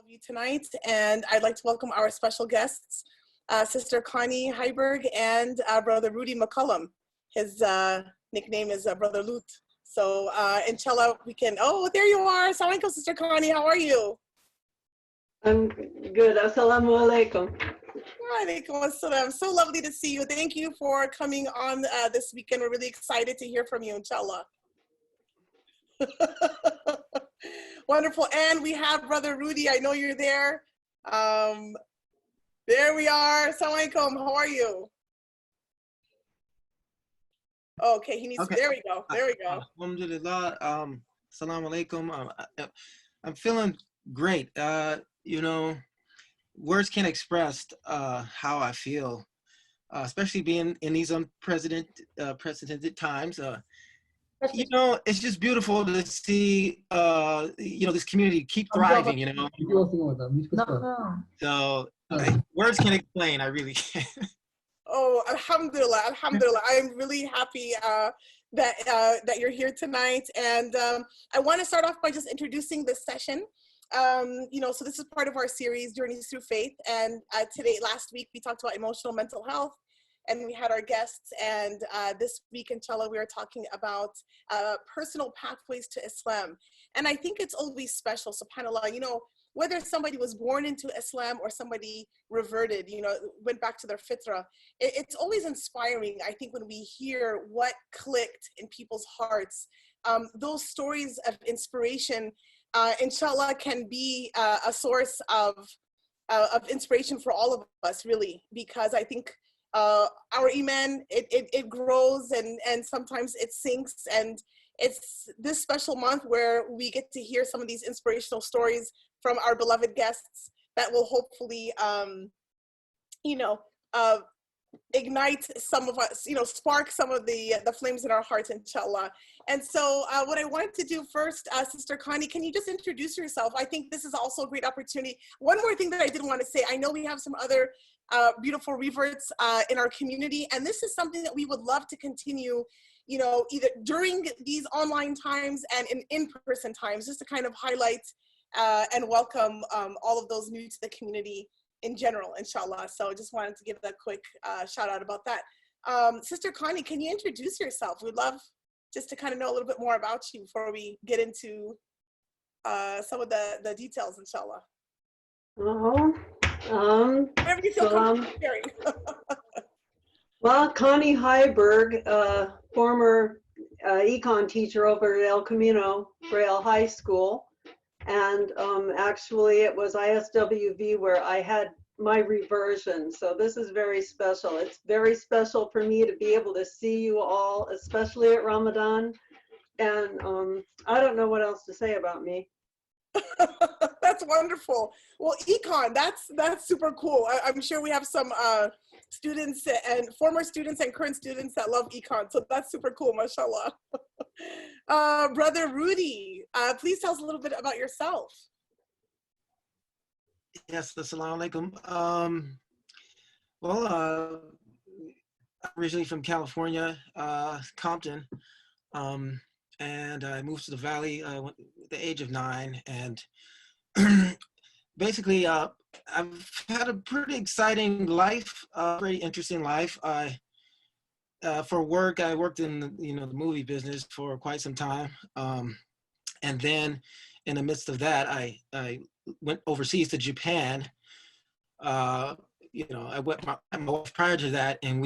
you tonight, and I'd like to welcome our special guests, Sister Connie Heiberg and Brother Rudy McCullum. His nickname is Brother Lut. So inshallah, we can, oh, there you are. Assalamu alaikum, Sister Connie, how are you? I'm good. Assalamu alaikum. Walaikum assalam. So lovely to see you. Thank you for coming on this weekend. We're really excited to hear from you, inshallah. Wonderful. And we have Brother Rudy. I know you're there. There we are. Assalamu alaikum. How are you? Okay, he needs to, there we go. There we go. Alhamdulillah. Assalamu alaikum. I'm feeling great. You know, words can't express how I feel, especially being in these unprecedented times. You know, it's just beautiful to see, you know, this community keep thriving, you know. So words can't explain, I really can't. Oh, alhamdulillah, alhamdulillah. I'm really happy that you're here tonight. And I want to start off by just introducing this session. You know, so this is part of our series, Journeys Through Faith. And last week, we talked about emotional mental health. And we had our guests, and this week, inshallah, we are talking about personal pathways to Islam. And I think it's always special, subhanAllah, you know, whether somebody was born into Islam or somebody reverted, you know, went back to their fitrah, it's always inspiring, I think, when we hear what clicked in people's hearts. Those stories of inspiration, inshallah, can be a source of inspiration for all of us, really, because I think our iman, it grows and sometimes it sinks, and it's this special month where we get to hear some of these inspirational stories from our beloved guests that will hopefully you know, ignite some of us, you know, spark some of the flames in our hearts, inshallah. And so what I wanted to do first, Sister Connie, can you just introduce yourself? I think this is also a great opportunity. One more thing that I did want to say, I know we have some other beautiful reverts in our community, and this is something that we would love to continue, you know, either during these online times and in in-person times, just to kind of highlight and welcome all of those new to the community in general, inshallah. So just wanted to give a quick shout out about that. Sister Connie, can you introduce yourself? We'd love just to kind of know a little bit more about you before we get into some of the details, inshallah. Whatever you feel comfortable sharing. Well, Connie Heiberg, former econ teacher over at El Camino Braille High School. And actually it was ISWV where I had my reversion. So this is very special. It's very special for me to be able to see you all, especially at Ramadan. And I don't know what else to say about me. That's wonderful. Well, econ, that's super cool. I'm sure we have some students and former students and current students that love econ. So that's super cool, mashallah. Brother Rudy, please tell us a little bit about yourself. Yes, assalamu alaikum. Well, I'm originally from California, Compton, and I moved to the Valley at the age of 9. And basically, I've had a pretty exciting life, very interesting life. For work, I worked in the movie business for quite some time, and then in the midst of that, I went overseas to Japan. You know, I went my wife prior to that, and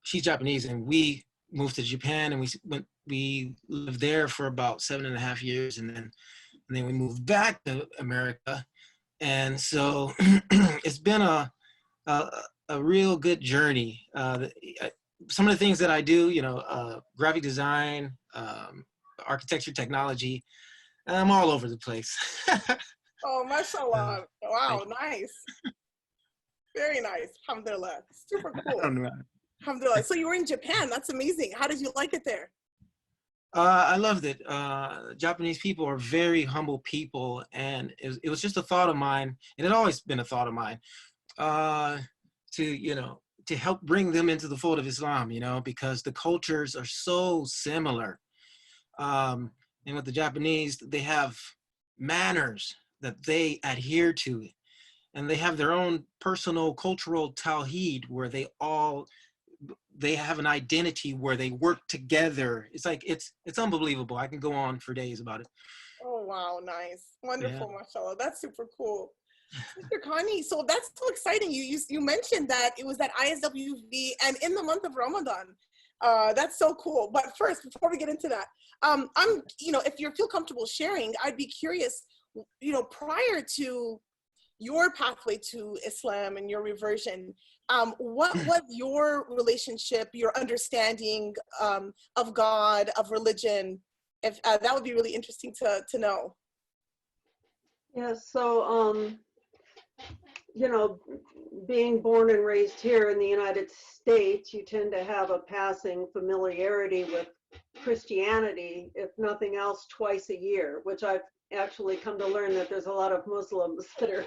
she's Japanese, and we moved to Japan, and we lived there for about 7.5 years, and then we moved back to America, and so it's been a real good journey. Some of the things that I do, you know, graphic design, architecture, technology, I'm all over the place. Oh, mashallah. Wow, nice. Very nice. Alhamdulillah. Super cool. Alhamdulillah. So you were in Japan. That's amazing. How did you like it there? I loved it. Japanese people are very humble people, and it was just a thought of mine, and it always been a thought of mine, to help bring them into the fold of Islam, you know, because the cultures are so similar. And with the Japanese, they have manners that they adhere to, and they have their own personal cultural tawheed where they have an identity where they work together. It's like it's unbelievable. I can go on for days about it. Oh, wow, nice. Yeah. Wonderful, mashallah. That's super cool. Sister Connie, so that's so exciting. You mentioned that it was at ISWV and in the month of Ramadan. That's so cool. But first, before we get into that, if you feel comfortable sharing, I'd be curious, prior to your pathway to Islam and your reversion, what was your relationship, your understanding of God, of religion? If that would be really interesting to know. Yeah, so, being born and raised here in the United States, you tend to have a passing familiarity with Christianity, if nothing else, twice a year, which I've actually come to learn that there's a lot of Muslims that are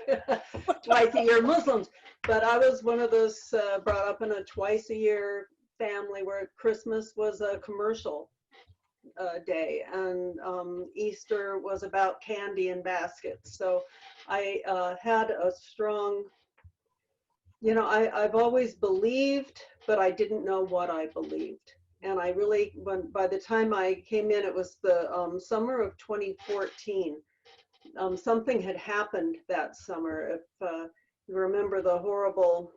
twice a year Muslims. But I was one of those brought up in a twice a year family where Christmas was a commercial day, and Easter was about candy and baskets. So I had a strong, I've always believed, but I didn't know what I believed. And I really, by the time I came in, it was the summer of 2014. Something had happened that summer. If you remember the horrible,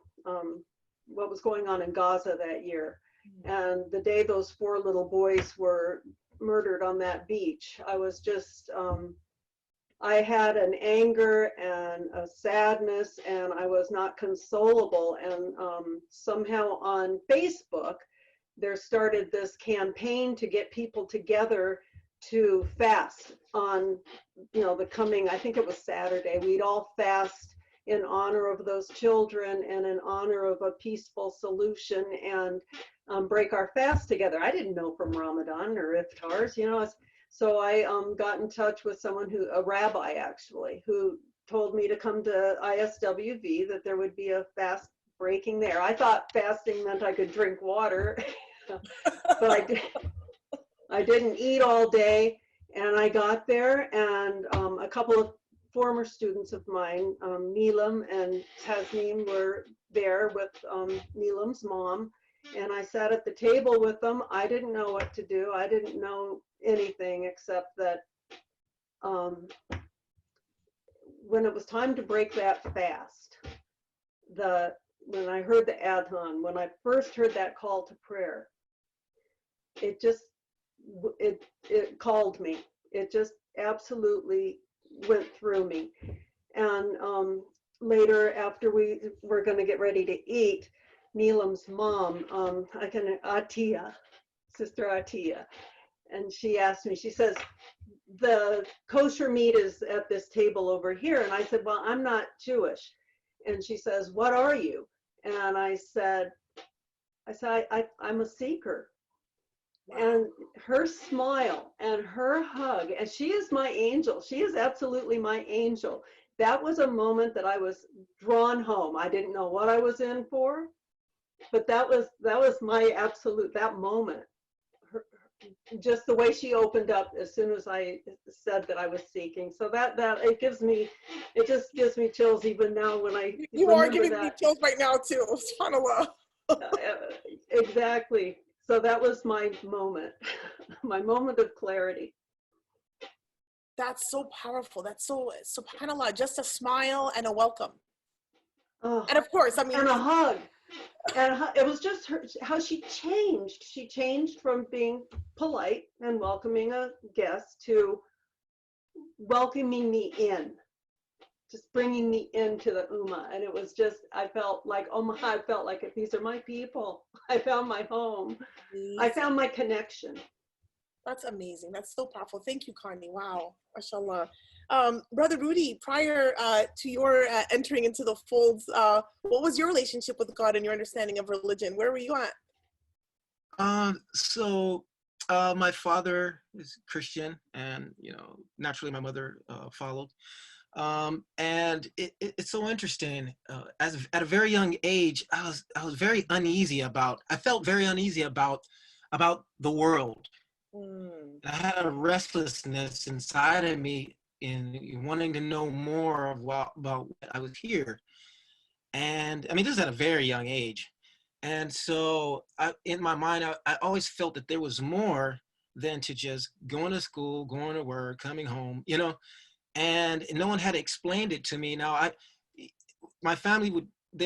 what was going on in Gaza that year. And the day those 4 little boys were murdered on that beach, I was just, I had an anger and a sadness, and I was not consolable. And somehow on Facebook, there started this campaign to get people together to fast on, the coming, I think it was Saturday. We'd all fast in honor of those children and in honor of a peaceful solution, and break our fast together. I didn't know from Ramadan or iftars, so I got in touch with someone a rabbi actually, who told me to come to ISWV, that there would be a fast breaking there. I thought fasting meant I could drink water, but I didn't eat all day. And I got there, and a couple of former students of mine, Neelam and Tasneem, were there with Neelam's mom. And I sat at the table with them. I didn't know what to do. I didn't know anything except that when it was time to break that fast, when I heard the adhan, when I first heard that call to prayer, it called me. It just absolutely went through me. And later, after we were going to get ready to eat, Neelam's mom, Atiya, Sister Atiya, and she asked me, she says, the kosher meat is at this table over here. And I said, well, I'm not Jewish. And she says, what are you? And I said, I'm a seeker. And her smile and her hug, and she is my angel. She is absolutely my angel. That was a moment that I was drawn home. I didn't know what I was in for, but that was my absolute, that moment. Just the way she opened up as soon as I said that I was seeking. So that it just gives me chills even now when I You are giving me chills right now too. SubhanAllah. Exactly. So that was my moment, my moment of clarity. That's so powerful. That's so, SubhanAllah, just a smile and a welcome. Oh, and of course, I mean, and a hug. And it was just how she changed. She changed from being polite and welcoming a guest to welcoming me in, just bringing me into the Ummah. And it was just, I felt like, oh my, I felt like if these are my people, I found my home. I found my connection. That's amazing. That's so powerful. Thank you, Connie. Wow. MashaAllah. Brother Rudy, prior to your entering into the folds, what was your relationship with God and your understanding of religion? Where were you at? So my father is Christian, and naturally my mother followed. And it's so interesting. At a very young age, I was very uneasy about. I felt very uneasy about the world. I had a restlessness inside of me in wanting to know more about what I was here. And I mean, this is at a very young age. And so in my mind, I always felt that there was more than to just going to school, going to work, coming home, you know, and no one had explained it to me. Now, my family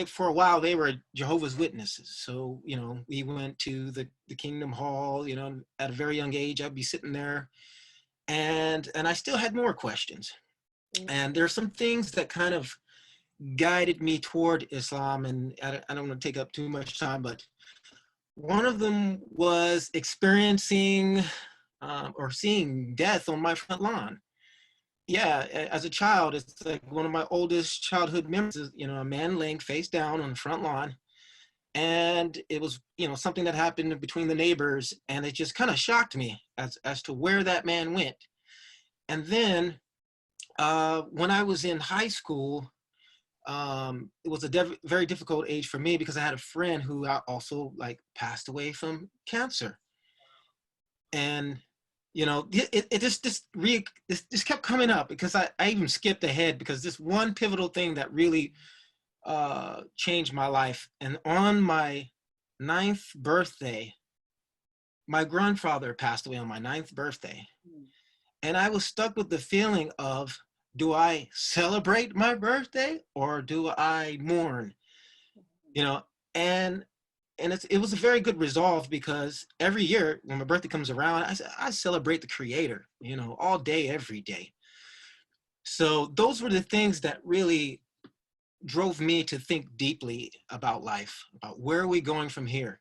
for a while, they were Jehovah's Witnesses. So, you know, we went to the Kingdom Hall, you know, at a very young age. I'd be sitting there and I still had more questions. And there are some things that kind of guided me toward Islam, and I don't want to take up too much time, but one of them was experiencing or seeing death on my front lawn. Yeah, as a child, it's like one of my oldest childhood memories is, you know, a man laying face down on the front lawn. And it was, you know, something that happened between the neighbors, and it just kind of shocked me as to where that man went. And then when I was in high school, it was a very difficult age for me because I had a friend who also like passed away from cancer. And you know, it just kept coming up because I even skipped ahead because this one pivotal thing that really changed my life. And on my 9th birthday, my grandfather passed away on my 9th birthday. And I was stuck with the feeling of, do I celebrate my birthday or do I mourn? You know, and it was a very good resolve because every year when my birthday comes around, I celebrate the creator, you know, all day, every day. So those were the things that really drove me to think deeply about life, about where are we going from here?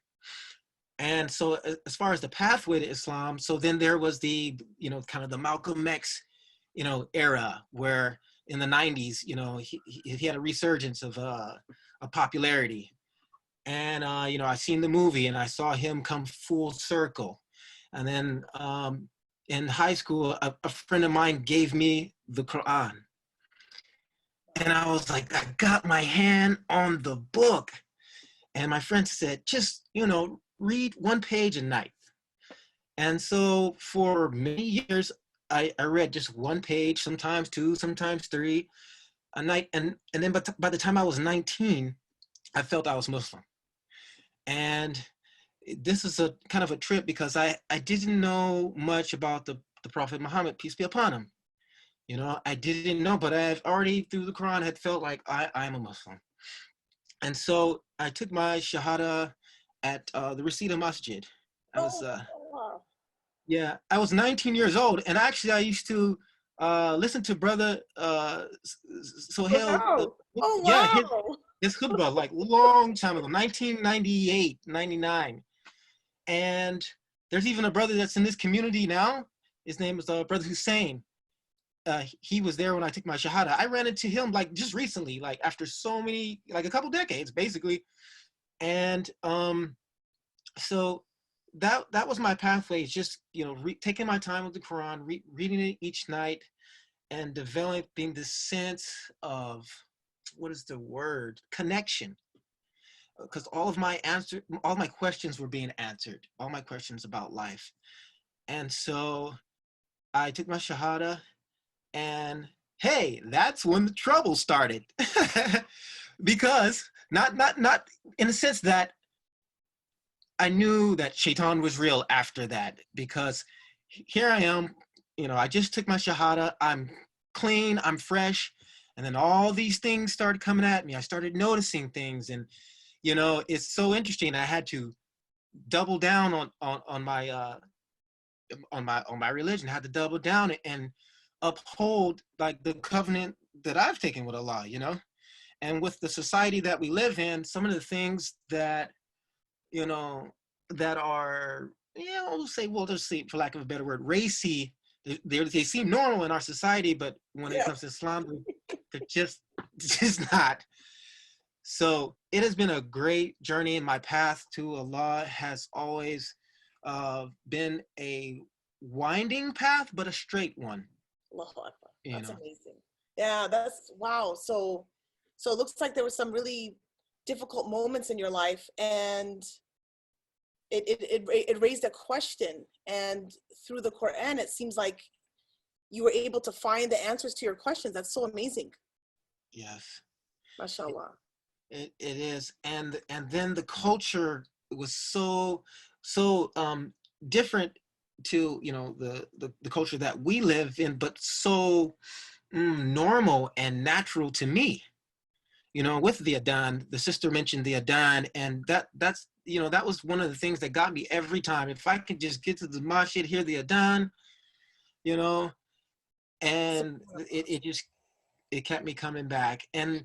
And so as far as the pathway to Islam, so then there was the, you know, kind of the Malcolm X, you know, era where in the 90s, you know, he had a resurgence of popularity. And, you know, I seen the movie and I saw him come full circle. And then in high school, a friend of mine gave me the Quran. And I was like, I got my hand on the book. And my friend said, just, you know, read one page a night. And so for many years, I read just one page, sometimes two, sometimes three a night. And then by the time I was 19, I felt I was Muslim. And this is a kind of a trip because I didn't know much about the Prophet Muhammad, peace be upon him. You know, I didn't know, but I've already through the Quran had felt like I am a Muslim. And so I took my Shahada at the Reseda Masjid. I was, Wow. yeah, I was 19 years old. And actually I used to listen to brother Sohail. Wow. Oh, Yeah, wow. his khutbah, like long time ago, 1998, 99. And there's even a brother that's in this community now. His name is Brother Hussein. He was there when I took my Shahada. I ran into him like just recently, like after so many, like a couple decades, basically. And so that was my pathway. Just, you know, taking my time with the Quran, reading it each night, and developing this sense of, what is the word? Connection. Because all my questions were being answered, all my questions about life. And so I took my Shahada, and hey, that's when the trouble started. Because not in the sense that I knew that Shaitan was real after that, because here I am, you know, I just took my Shahada, I'm clean, I'm fresh, and then all these things started coming at me. I started noticing things, and you know, it's so interesting. I had to double down on my religion. I had to double down and uphold like the covenant that I've taken with Allah, you know. And with the society that we live in, some of the things that, you know, that are, yeah, we'll just say, for lack of a better word, racy. They seem normal in our society, but when it comes to Islam, they're just not. So it has been a great journey, and my path to Allah has always been a winding path, but a straight one. Allahu Akbar. You That's know. amazing. Yeah, that's wow. So it looks like there were some really difficult moments in your life, and it raised a question. And through the Quran, it seems like you were able to find the answers to your questions. That's so amazing. Yes. MashaAllah. It is. And then the culture was so different to, you know, the culture that we live in, but so normal and natural to me. You know, with the Adhan, the sister mentioned the Adhan, and that's, you know, that was one of the things that got me every time. If I could just get to the masjid, hear the Adhan, you know, and it kept me coming back. And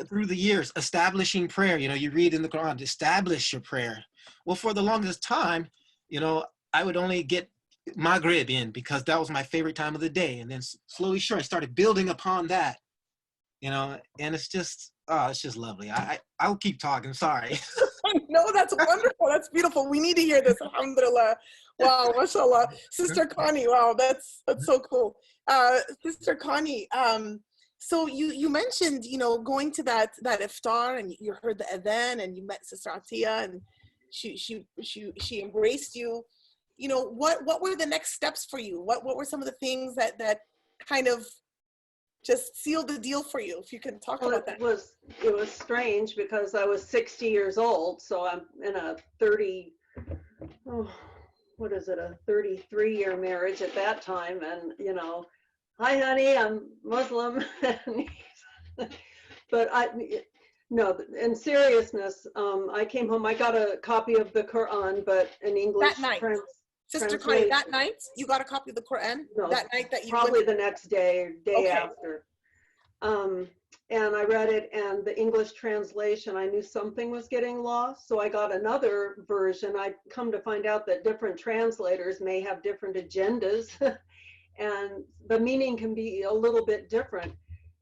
through the years, establishing prayer, you know, you read in the Quran, establish your prayer. Well, for the longest time, you know, I would only get Maghrib in because that was my favorite time of the day. And then slowly, sure, I started building upon that, you know, and it's just, oh, it's just lovely. I'll keep talking, sorry. No, that's wonderful. That's beautiful. We need to hear this. Alhamdulillah. Wow, mashallah. Sister Connie, wow, that's so cool. Sister Connie, so you mentioned, you know, going to that iftar, and you heard the adhan, and you met Sister Atiya, and she embraced you. You know, what were the next steps for you? What were some of the things that kind of just sealed the deal for you? If you can talk about that. It was strange because I was 60 years old, so I'm in a 33-year marriage at that time, and you know, hi honey, I'm Muslim. But no, in seriousness, I came home, I got a copy of the Quran, but in English. That night, Sister Connie, that night you got a copy of the Quran? No, that night that you probably the next day or day Okay. after. And I read it, and the English translation, I knew something was getting lost, so I got another version. I come to find out that different translators may have different agendas, and the meaning can be a little bit different.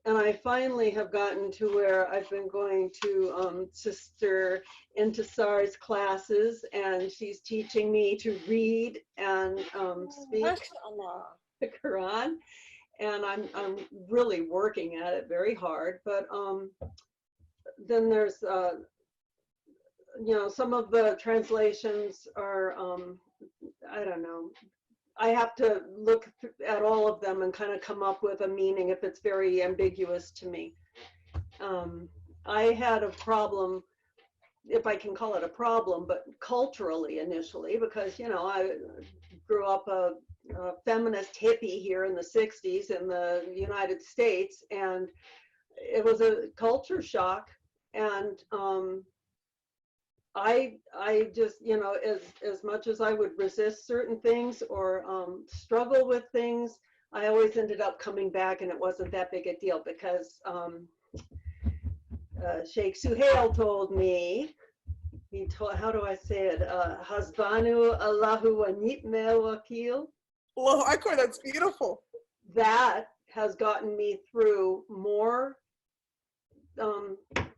And I finally have gotten to where I've been going to Sister Intisar's classes, and she's teaching me to read and speak the Quran. And I'm really working at it very hard. But then there's, you know, some of the translations are, I don't know. I have to look at all of them and kind of come up with a meaning if it's very ambiguous to me. I had a problem, if I can call it a problem, but culturally initially, because, you know, I grew up a feminist hippie here in the 60s in the United States, and it was a culture shock. And I just, you know, as much as I would resist certain things or struggle with things, I always ended up coming back, and it wasn't that big a deal because Sheikh Suhail told me, he told, how do I say it? Hasbanu Allahu wa ni'mal wakil. Allahu Akbar, that's beautiful. That has gotten me through more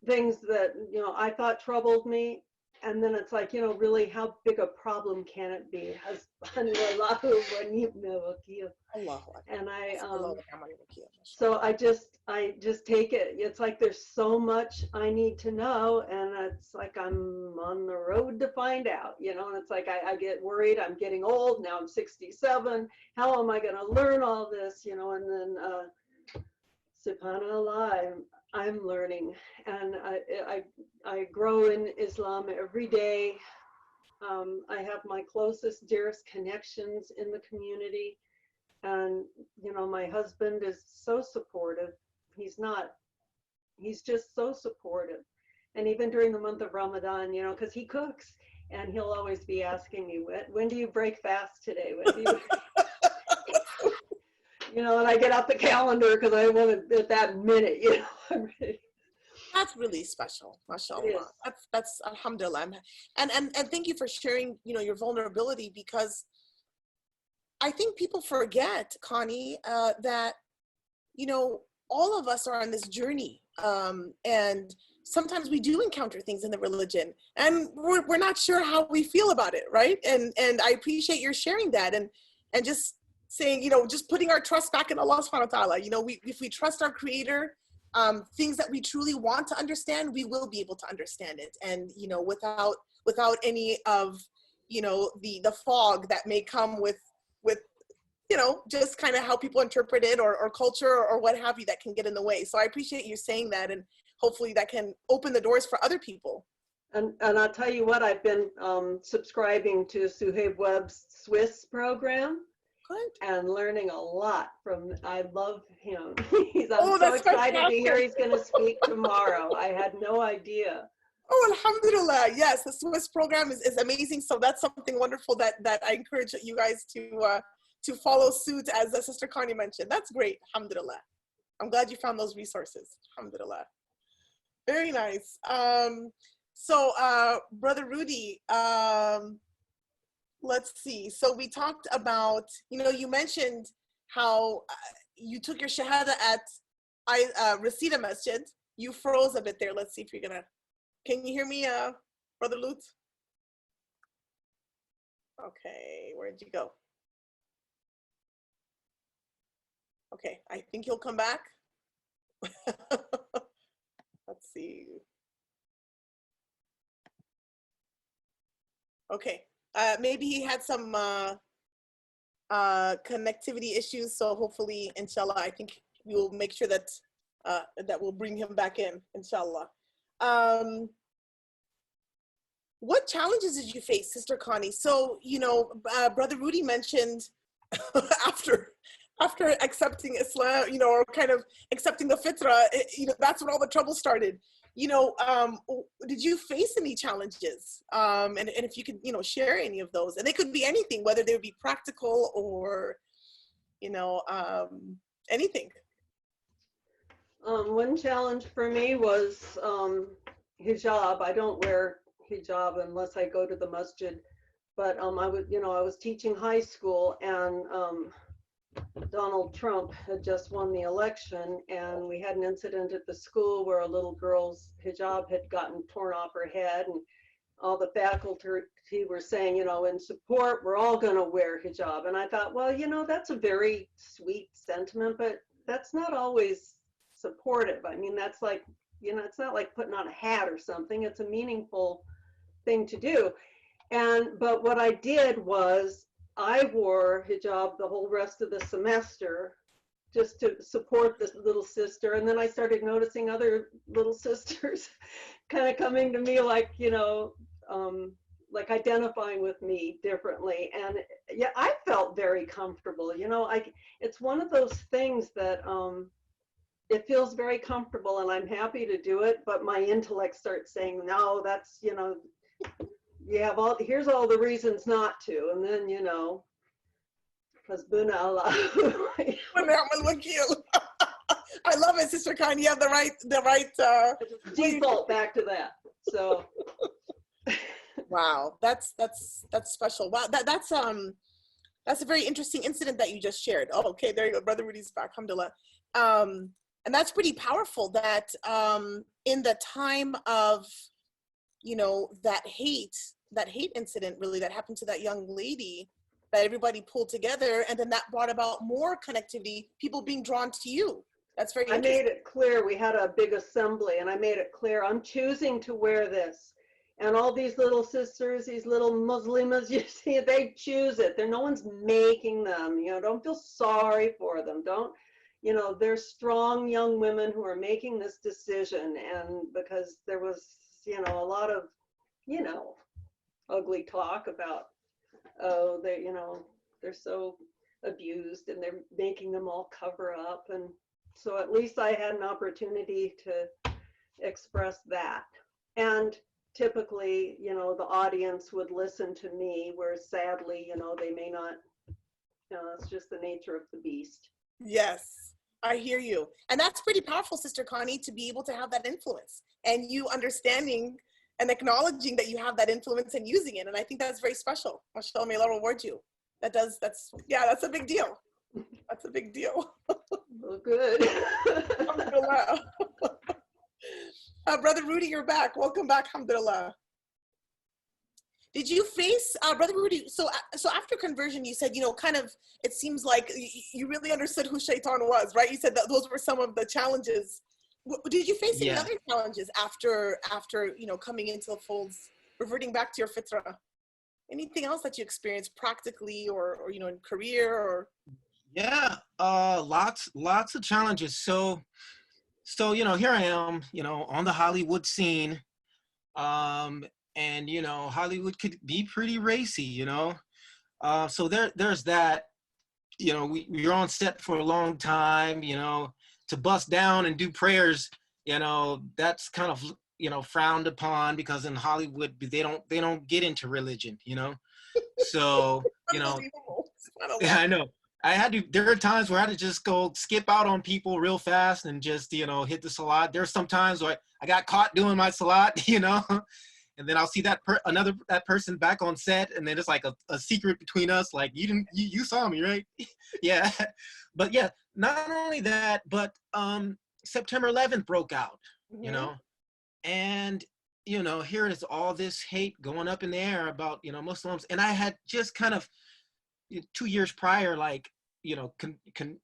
things that, you know, I thought troubled me. And then it's like, you know, really, how big a problem can it be? And so I just take it. It's like there's so much I need to know, and it's like I'm on the road to find out, you know. And it's like I get worried. I'm getting old now. I'm 67. How am I going to learn all this, you know? And then subhanallah, I'm learning, and I grow in Islam every day. I have my closest, dearest connections in the community, and you know, my husband is so supportive. He's just so supportive, and even during the month of Ramadan, you know, because he cooks, and he'll always be asking me, when do you break fast today? When do you you know, and I get out the calendar because I want it at that minute, you know. I'm ready. That's really special, mashallah. That's alhamdulillah. And thank you for sharing, you know, your vulnerability, because I think people forget, Connie, that, you know, all of us are on this journey, and sometimes we do encounter things in the religion, and we're not sure how we feel about it, right? And I appreciate your sharing that, and just saying, you know, just putting our trust back in Allah subhanahu wa ta'ala. You know, if we trust our creator, things that we truly want to understand, we will be able to understand it. And, you know, without any of, you know, the fog that may come with you know, just kind of how people interpret it, or culture, or what have you, that can get in the way. So I appreciate you saying that, and hopefully that can open the doors for other people. And I'll tell you what, I've been subscribing to Suhaib Webb's Swiss program. Good. And learning a lot from, I love him. Oh, I'm so excited fantastic. to hear he's going to speak tomorrow. I had no idea. Oh, alhamdulillah. Yes, the Swiss program is amazing. So that's something wonderful that I encourage you guys to follow suit, as Sister Connie mentioned. That's great. Alhamdulillah. I'm glad you found those resources. Alhamdulillah. Very nice. So Brother Rudy, let's see. So we talked about, you know, you mentioned how you took your Shahada at Reseda Masjid. You froze a bit there. Let's see if you're gonna, can you hear me, Brother Lut? Okay, where'd you go? Okay, I think he'll come back. Let's see. Okay, maybe he had some connectivity issues, so hopefully, inshallah, I think we will make sure that that we'll bring him back in, inshallah. What challenges did you face, Sister Connie? So, you know, Brother Rudy mentioned after accepting Islam, you know, or kind of accepting the fitrah, you know, that's when all the trouble started. You know, did you face any challenges? And if you could, you know, share any of those, and they could be anything, whether they would be practical or, you know, anything. One challenge for me was hijab. I don't wear hijab unless I go to the masjid, but I was teaching high school, and Donald Trump had just won the election, and we had an incident at the school where a little girl's hijab had gotten torn off her head, and all the faculty were saying, you know, in support, we're all going to wear hijab. And I thought, well, you know, that's a very sweet sentiment, but that's not always supportive. I mean, that's like, you know, it's not like putting on a hat or something. It's a meaningful thing to do. But what I did was I wore hijab the whole rest of the semester just to support this little sister. And then I started noticing other little sisters kind of coming to me like, you know, like identifying with me differently. And yeah, I felt very comfortable. You know, it's one of those things that it feels very comfortable, and I'm happy to do it, but my intellect starts saying, no, that's, you know, you have here's all the reasons not to. And then, you know, Hasbuna Allah. I love it, Sister Connie. You have the right default back to that. So wow, that's special. Wow, that's a very interesting incident that you just shared. Oh, okay, there you go. Brother Rudy's back, alhamdulillah. And that's pretty powerful that in the time of, you know, that hate incident really that happened to that young lady, that everybody pulled together, and then that brought about more connectivity, people being drawn to you. That's very interesting. I made it clear, we had a big assembly, and I made it clear, I'm choosing to wear this. And all these little sisters, these little Muslimas, you see, they choose it. No one's making them, you know, don't feel sorry for them. Don't, you know, they're strong young women who are making this decision. And because there was, you know, a lot of, you know, ugly talk about, oh, they, you know, they're so abused and they're making them all cover up. And so at least I had an opportunity to express that. And typically, you know, the audience would listen to me, where sadly, you know, they may not, you know, it's just the nature of the beast. Yes, I hear you. And that's pretty powerful, Sister Connie, to be able to have that influence, and you understanding and acknowledging that you have that influence and using it. And I think that's very special. MashaAllah, may Allah reward you. That's a big deal. That's a big deal. Well, good. Brother Rudy, you're back. Welcome back, alhamdulillah. Did you face, Brother Rudy, so after conversion, you said, you know, kind of, it seems like you really understood who Shaitan was, right? You said that those were some of the challenges. Did you face any other challenges after, you know, coming into the folds, reverting back to your fitrah? Anything else that you experienced practically or you know, in career or? Yeah, lots of challenges. So you know, here I am, you know, on the Hollywood scene, um, and you know, Hollywood could be pretty racy, you know. So there's that. You know, we're on set for a long time, you know, to bust down and do prayers, you know, that's kind of, you know, frowned upon because in Hollywood they don't get into religion, you know. So, you know, Unbelievable. yeah, SubhanAllah. I know. There are times where I had to just go skip out on people real fast and just, you know, hit the salat. There's some times where I got caught doing my salat, you know, and then I'll see that person back on set, and then it's like a secret between us, like you saw me, right? Yeah. But yeah, not only that, but September 11th broke out, you Hmm. know, and you know, here is all this hate going up in the air about, you know, Muslims, and I had just kind of 2 years prior, like, you know,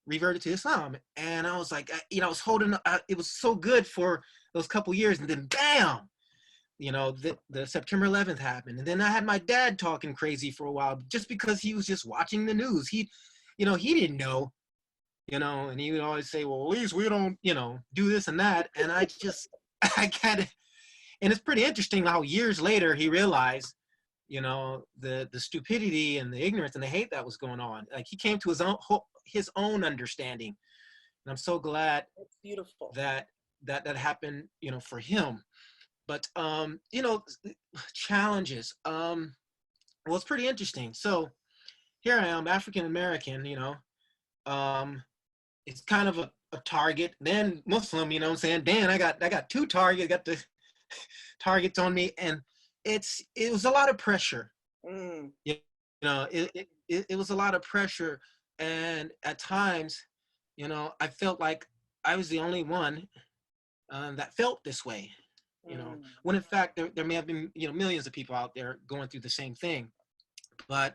reverted to Islam, and I was like, you know, I was holding, it was so good for those couple years, and then bam, you know, the September 11th happened, and then I had my dad talking crazy for a while just because he was just watching the news. You know, he didn't know, you know, and he would always say, well, at least we don't, you know, do this and that, and I just, I kind of, and it's pretty interesting how years later he realized, you know, the stupidity and the ignorance and the hate that was going on. Like he came to his own understanding, and I'm so glad It's beautiful. that that happened, you know, for him. But you know, challenges. Well, it's pretty interesting. So here I am, African American. You know, um, it's kind of a target. Then Muslim. You know what I'm saying? Dan, I got two targets. Got the targets on me, and it was a lot of pressure. Mm. You know, it was a lot of pressure, and at times, you know, I felt like I was the only one that felt this way. You know, Mm. when in fact there may have been, you know, millions of people out there going through the same thing. But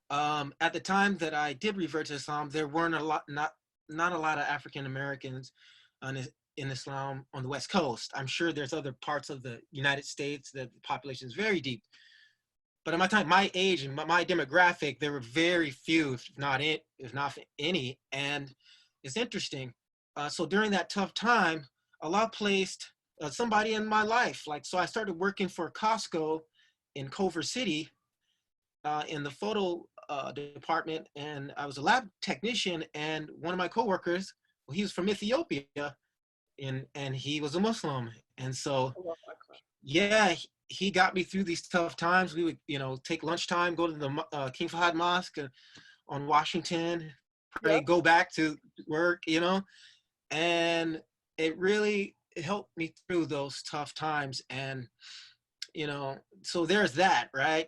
at the time that I did revert to Islam, there weren't not a lot of African Americans in Islam on the West Coast. I'm sure there's other parts of the United States that the population is very deep. But at my time, my age and my demographic, there were very few, if not any. And it's interesting. So during that tough time, Allah placed somebody in my life. Like, so I started working for Costco in Culver City in the photo department, and I was a lab technician. And one of my coworkers, well, he was from Ethiopia, and he was a Muslim. And so Allahu Akbar. yeah, he got me through these tough times. We would, you know, take lunchtime, go to the King Fahd Mosque on Washington, pray, Yep. go back to work, you know, and it helped me through those tough times. And, you know, so there's that, right?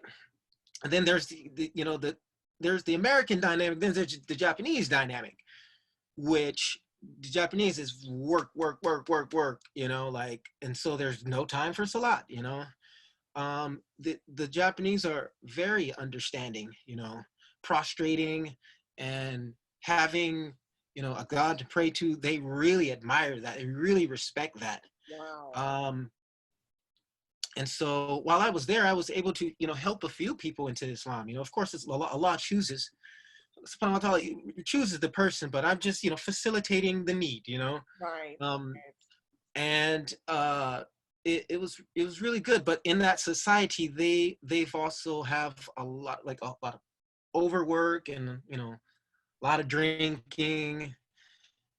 And then there's you know, there's the American dynamic, then there's the Japanese dynamic, which the Japanese is work, work, work, work, work, you know, like, and so there's no time for salat, you know. The Japanese are very understanding, you know, prostrating and having, you know, a God to pray to. They really admire that. They really respect that. Wow. Um, and so while I was there, I was able to, you know, help a few people into Islam. You know, of course, it's Allah chooses. Subhanahu wa ta'ala chooses the person, but I'm just, you know, facilitating the need, you know. Right. Um, Right. and it was really good. But in that society, they've also have a lot of overwork, and, you know, a lot of drinking.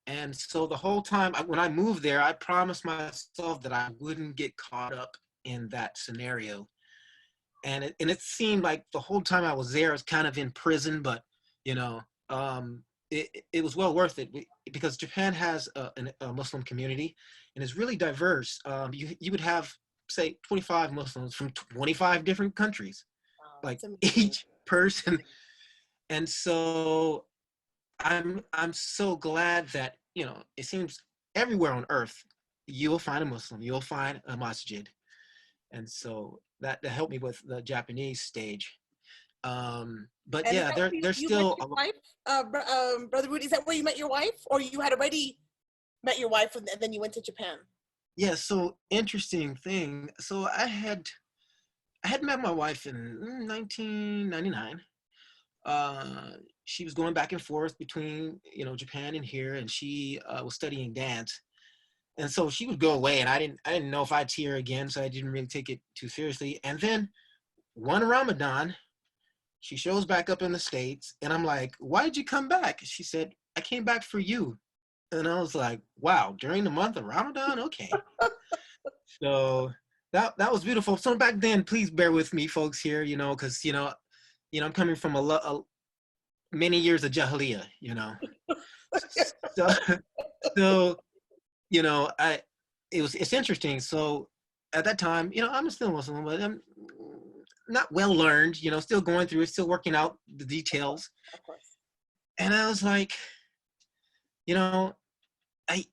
And so the whole time when I moved there, I promised myself that I wouldn't get caught up in that scenario. And it seemed like the whole time I was there, I was kind of in prison. But, you know, it was well worth it, because Japan has a Muslim community, and it's really diverse. You would have, say, 25 Muslims from 25 different countries, Wow. like That's amazing. each person. And so I'm so glad that, you know, it seems everywhere on earth you'll find a Muslim, you'll find a masjid. And so that helped me with the Japanese stage. But And is yeah, that where there's you met still your wife, Brother Rudy? Is that where you met your wife, or you had already met your wife and then you went to Japan? yeah, so interesting thing. So I had met my wife in 1999. Uh, she was going back and forth between, Japan and here, and she was studying dance. And so she would go away, and I didn't know if I'd see her again, so I didn't really take it too seriously. And then one Ramadan, she shows back up in the States, and I'm like, "Why did you come back?" She said, "I came back for you." And I was like, "Wow, during the month of Ramadan? Okay." So that was beautiful. So back then, please bear with me, folks here, because I'm coming from many years of jahiliyyah, So, so it's interesting. So at that time, I'm still Muslim, but I'm not well learned, still going through it, still working out the details. Of course. And I was like, you know,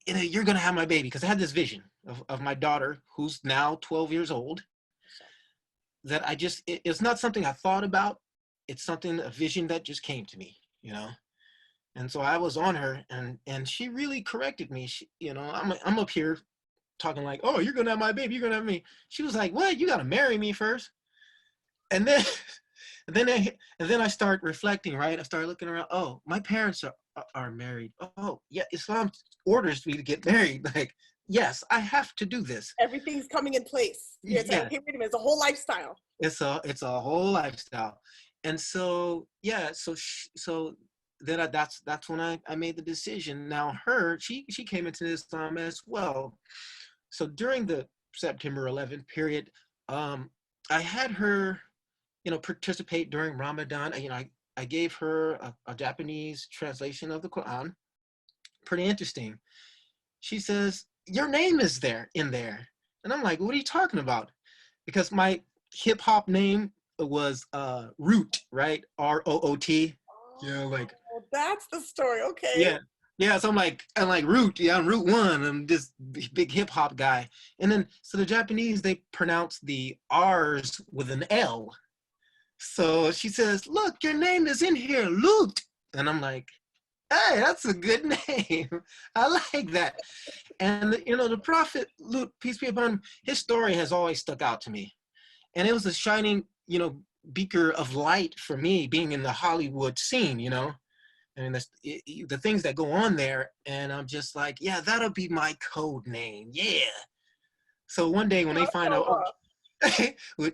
you're gonna have my baby, because I had this vision of my daughter, who's now 12 years old, that it's not something I thought about. It's a vision that just came to me, And so I was on her, and she really corrected me. I'm up here talking like, "Oh, you're gonna have my baby, you're gonna have me." She was like, "What? You gotta marry me first." And then, and then I start reflecting, right? I start looking around. Oh, my parents are married. Oh, yeah, Islam orders me to get married. Like, yes, I have to do this. Everything's coming in place. It's like, okay, wait a minute, it's a whole lifestyle. It's a whole lifestyle. And so, yeah, so then that's when I made the decision. Now she came into Islam as well. So during the September 11th period, I had her, participate during Ramadan. I gave her a Japanese translation of the Quran. Pretty interesting. She says, "Your name is in there." And I'm like, "What are you talking about?" Because my hip hop name was Root, right? ROOT. Like. Oh, that's the story. Okay. Yeah. Yeah, so I'm like Root. Yeah, I'm Root One. I'm this big hip hop guy. And then, so the Japanese, they pronounce the R's with an L. So she says, "Look, your name is in here, Lut." And I'm like, "Hey, that's a good name. I like that." And, the Prophet Lut, peace be upon him, his story has always stuck out to me. And it was a shining, beaker of light for me, being in the Hollywood scene, and the things that go on there. And I'm just like, yeah, that'll be my code name. Yeah. So one day when they find out,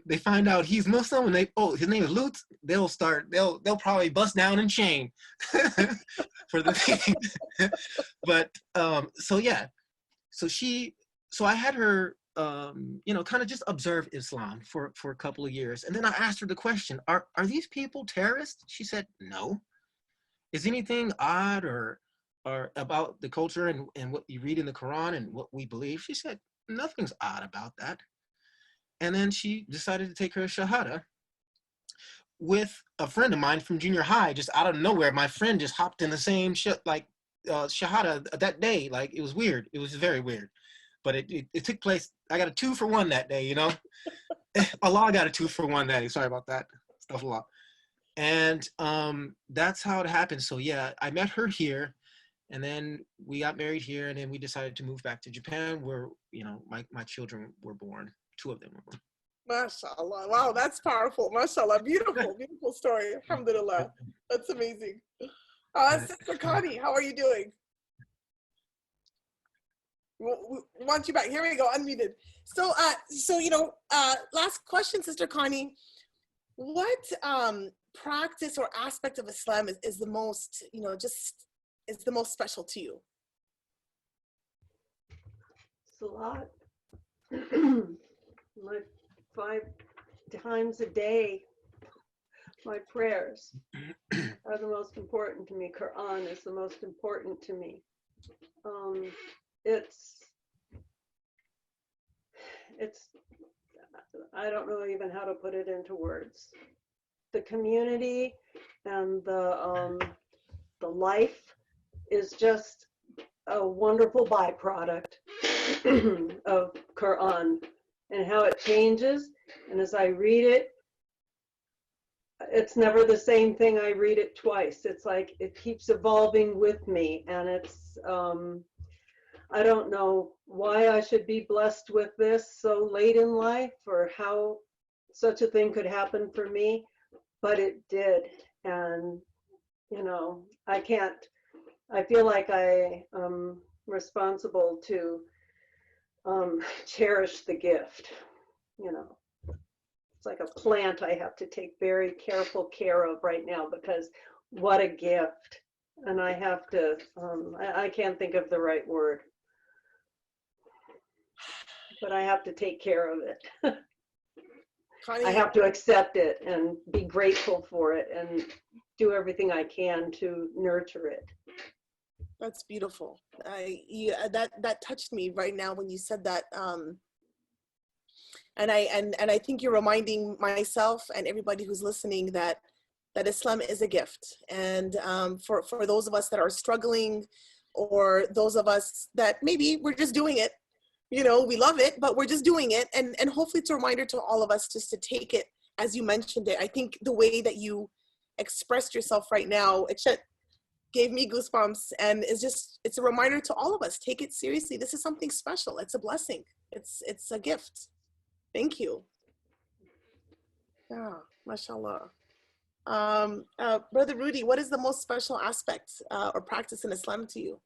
they find out he's Muslim, and his name is Lutz, they'll probably bust down and shame for the thing. But so yeah, so I had her kind of just observe Islam for a couple of years, and then I asked her the question, are these people terrorists? She said no. Is anything odd or about the culture and what you read in the Quran and what we believe? She said nothing's odd about that. And then she decided to take her Shahada with a friend of mine from junior high. Just out of nowhere, my friend just hopped in the same Shahada that day. Like, it was weird. It was very weird. But it took place. I got a 2-for-1 that day, Allah got a 2-for-1 that day. Sorry about that. Stuff a lot. And that's how it happened. So yeah, I met her here, and then we got married here, and then we decided to move back to Japan, where my children were born. 2 of them were born. MashaAllah. Wow, that's powerful. MashaAllah. Beautiful, beautiful story. Alhamdulillah. That's amazing. Sister Connie, how are you doing? We want you back. Here we go, unmuted. So, last question, Sister Connie. What practice or aspect of Islam is the most, is the most special to you? Salat. My 5 times a day, my prayers are the most important to me. Quran is the most important to me. It's I don't know even how to put it into words. The community and the life is just a wonderful byproduct of Quran and how it changes. And as I read it, it's never the same thing. I read it twice. It's like it keeps evolving with me, and it's I don't know why I should be blessed with this so late in life, or how such a thing could happen for me, but it did. And, you know, I feel like I am responsible to cherish the gift, you know. It's like a plant I have to take very careful care of right now, because what a gift. And I have to, I can't think of the right word, but I have to take care of it. Connie, I have to accept it and be grateful for it and do everything I can to nurture it. that's beautiful. That touched me right now when you said that. And I think you're reminding myself and everybody who's listening that Islam is a gift. And for those of us that are struggling, or those of us that maybe we're just doing it, you know, we love it, but we're just doing it. And hopefully it's a reminder to all of us just to take it as you mentioned it. I think the way that you expressed yourself right now, it just gave me goosebumps, and it's a reminder to all of us, take it seriously. This is something special. It's a blessing. It's a gift. Thank you. Yeah, mashallah. Brother Rudy, what is the most special aspect or practice in Islam to you?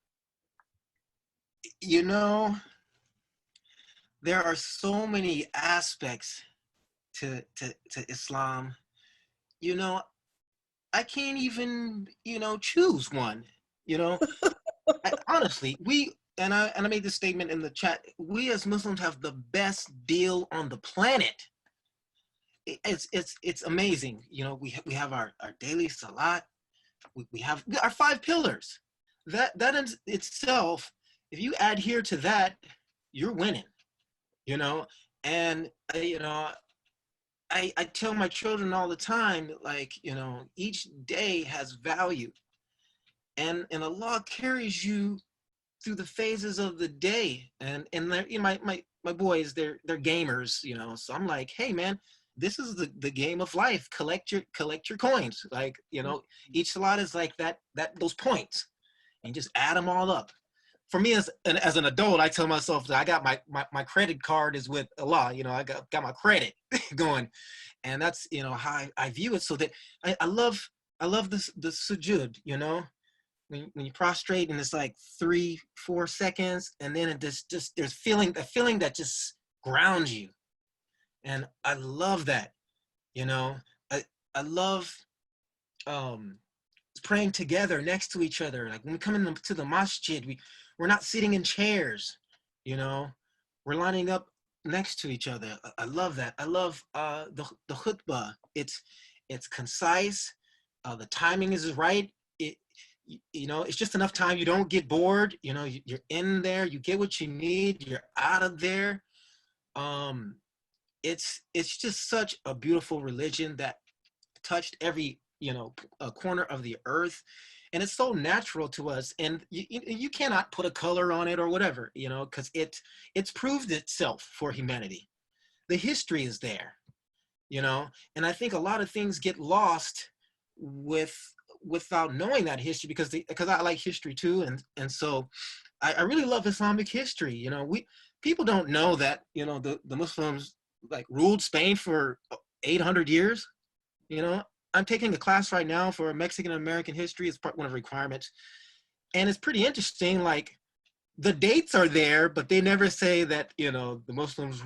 You know, there are so many aspects to Islam. You know, I can't even, you know, choose one. You know, honestly, I made this statement in the chat. We as Muslims have the best deal on the planet. It's amazing. You know, we have our daily salat. We have our 5 pillars. That in itself, if you adhere to that, you're winning. You know, and you know, I tell my children all the time, like, you know, each day has value, and Allah carries you through the phases of the day. And you know, my boys, they're gamers, you know, so I'm like, hey man, this is the game of life. Collect your coins. Like, you know, each salat is like those points, and just add them all up. For me as an adult, I tell myself that I got my credit card is with Allah. You know, I got my credit going, and that's, you know, how I view it. So that I love the sujud. You know, when you prostrate and it's like 3-4 seconds, and then it just there's a feeling that just grounds you, and I love that. You know, I love praying together next to each other. Like when we come into the masjid, we're not sitting in chairs, you know, we're lining up next to each other. I love that. I love the khutbah. It's concise. The timing is right. You know, it's just enough time. You don't get bored. You know, you're in there. You get what you need. You're out of there. It's just such a beautiful religion that touched every, you know, a corner of the earth, and it's so natural to us, and you cannot put a color on it or whatever, you know, because it's proved itself for humanity. The history is there, you know, and I think a lot of things get lost without knowing that history, because I like history too, and so I really love Islamic history. You know, people don't know that, you know, the Muslims like ruled Spain for 800 years. You know, I'm taking a class right now for Mexican American history. It's one of the requirements. And it's pretty interesting. Like, the dates are there, but they never say that, you know, the Muslims,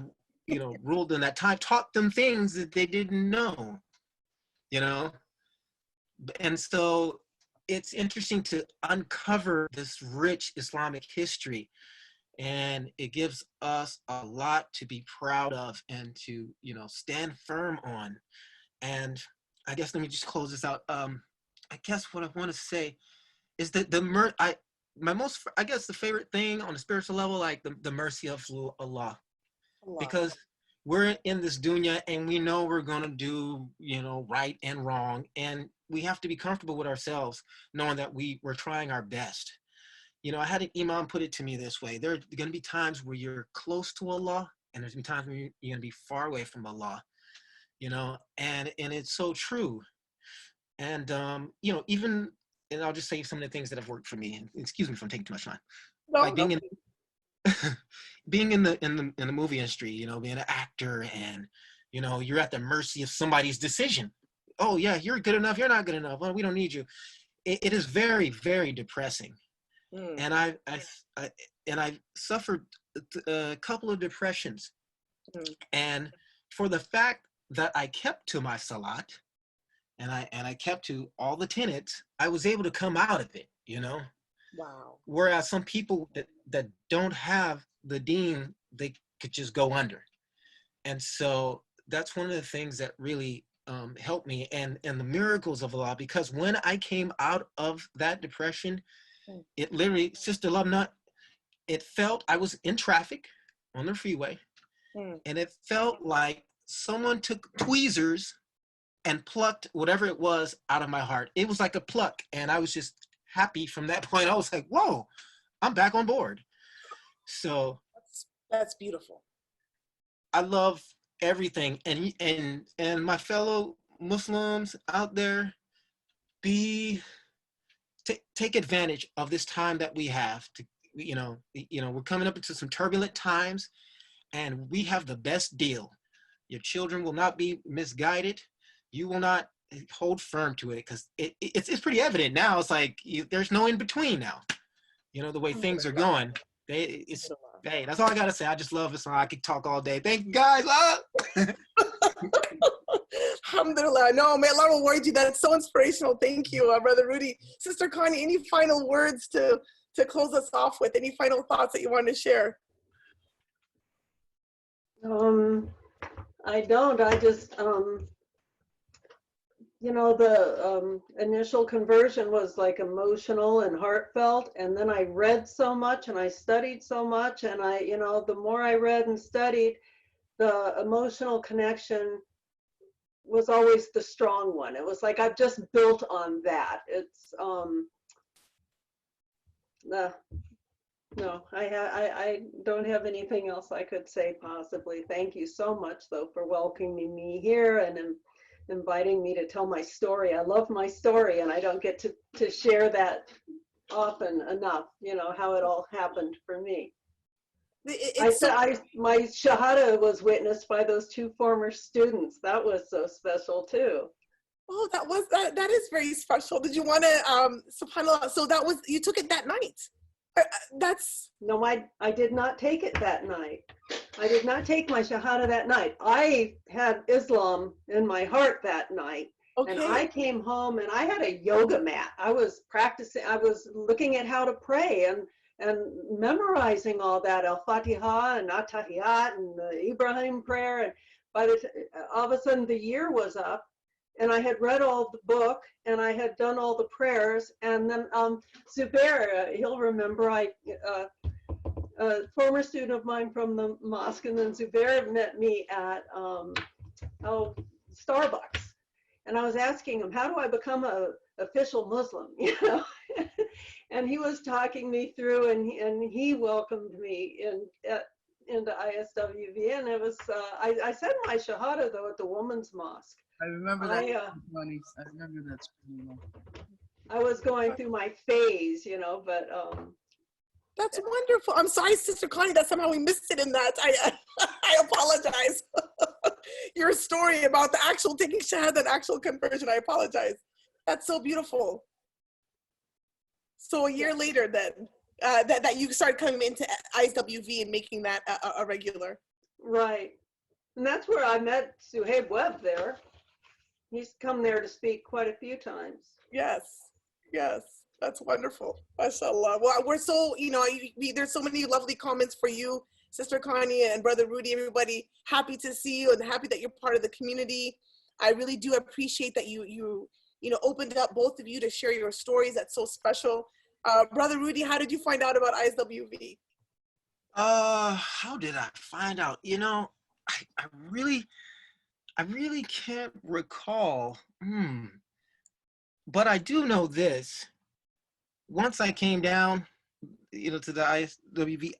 you know, ruled in that time, taught them things that they didn't know, you know? And so it's interesting to uncover this rich Islamic history. And it gives us a lot to be proud of and to, you know, stand firm on. And I guess let me just close this out. I guess what I want to say is that I guess the favorite thing on a spiritual level, like the mercy of Allah, because we're in this dunya and we know we're gonna do, you know, right and wrong, and we have to be comfortable with ourselves, knowing that we're trying our best. You know, I had an imam put it to me this way: there are gonna be times where you're close to Allah, and there's gonna be times where you're gonna be far away from Allah. You know, and it's so true. And you know, even, and I'll just say some of the things that have worked for me, and excuse me if I'm taking too much time. Like being in being in the movie industry, you know, being an actor, and, You know, you're at the mercy of somebody's decision. Oh yeah, you're good enough. You're not good enough. Well, we don't need you. It is very, very depressing. Mm. And I suffered a couple of depressions. Mm. And for the fact that I kept to my salat, and I kept to all the tenets, I was able to come out of it, you know. Wow. Whereas some people that don't have the deen, they could just go under. And so that's one of the things that really helped me, and the miracles of Allah, because when I came out of that depression, it literally, Sister Lobna, it felt, I was in traffic on the freeway, and it felt like someone took tweezers and plucked whatever it was out of my heart. It was like a pluck, and I was just happy from that point. I was like, whoa, I'm back on board. So that's beautiful. I love everything, and my fellow Muslims out there, take advantage of this time that we have to, we're coming up into some turbulent times, and we have the best deal. Your children will not be misguided. You will not hold firm to it, because it's pretty evident now. It's like there's no in between now. You know, the way things are going. Hey, that's all I gotta say. I just love Islam. I could talk all day. Thank you guys. Alhamdulillah. No, may Allah reward you. That's so inspirational. Thank you, Brother Rudy. Sister Connie, any final words to close us off with? Any final thoughts that you want to share? I don't. I just, the initial conversion was like emotional and heartfelt. And then I read so much and I studied so much. And the more I read and studied, the emotional connection was always the strong one. It was like I've just built on that. It's, no, I don't have anything else I could say possibly. Thank you so much, though, for welcoming me here and inviting me to tell my story. I love my story, and I don't get to share that often enough, how it all happened for me. My Shahada was witnessed by those two former students. That was so special, too. Oh, that is very special. Did you want to, subhanAllah, so you took it that night? No, I did not take it that night. I did not take my Shahada that night. I had Islam in my heart that night. Okay. And I came home and I had a yoga mat. I was practicing, I was looking at how to pray and memorizing all that, Al-Fatiha and At-Tahiyat and the Ibrahim prayer. And all of a sudden the year was up, and I had read all the book and I had done all the prayers. And then Zubair, he'll remember, a former student of mine from the mosque, and then Zubair met me at Starbucks. And I was asking him, how do I become an official Muslim? And he was talking me through, and he welcomed me into ISWV. And it was, I said my Shahada, though, at the women's mosque. I remember that. I remember that. I was going through my phase, but. That's wonderful. I'm sorry, Sister Connie, that somehow we missed it in that. I apologize. Your story about the actual taking Shahada and actual conversion, I apologize. That's so beautiful. So a year later then, that you started coming into ISWV and making that a regular. Right. And that's where I met Suhaib Webb there. He's come there to speak quite a few times. Yes, yes, that's wonderful. MashaAllah. Well, we're so, there's so many lovely comments for you, Sister Connie and Brother Rudy, everybody. Happy to see you and happy that you're part of the community. I really do appreciate that you opened up, both of you, to share your stories. That's so special. Brother Rudy, how did you find out about ISWV? How did I find out? I really can't recall. But I do know this. Once I came down, to the ISWV,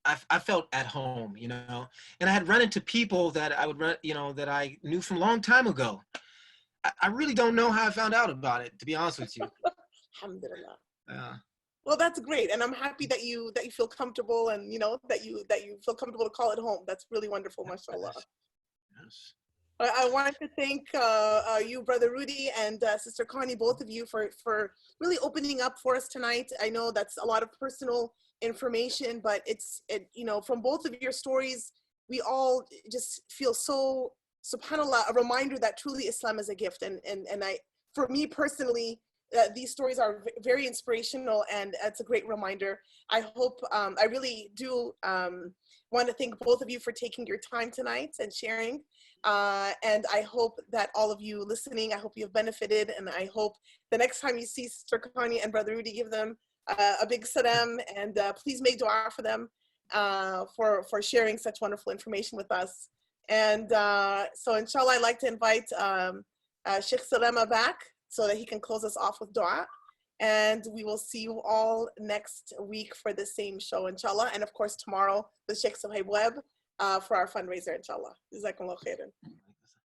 I felt at home, and I had run into people that I would run, that I knew from a long time ago. I really don't know how I found out about it, to be honest with you. Alhamdulillah. Well, that's great, and I'm happy that you feel comfortable, and that you feel comfortable to call it home. That's really wonderful, mashallah. Yes. I wanted to thank you, Brother Rudy, and Sister Connie, both of you, for really opening up for us tonight. I know that's a lot of personal information, but you know, from both of your stories, we all just feel so, subhanAllah, a reminder that truly Islam is a gift. And for me personally, these stories are very inspirational, and it's a great reminder. I hope, I really do want to thank both of you for taking your time tonight and sharing. And I hope that all of you listening, I hope you've benefited, and I hope the next time you see Sister Connie and Brother Rudy, give them a big salam, and please make dua for them for sharing such wonderful information with us. And so inshallah, I'd like to invite Sheikh Salama back so that he can close us off with dua. And we will see you all next week for the same show, inshallah. And of course, tomorrow, with Sheikh Suhaib Webb for our fundraiser, inshallah. Jazakumullah khairan.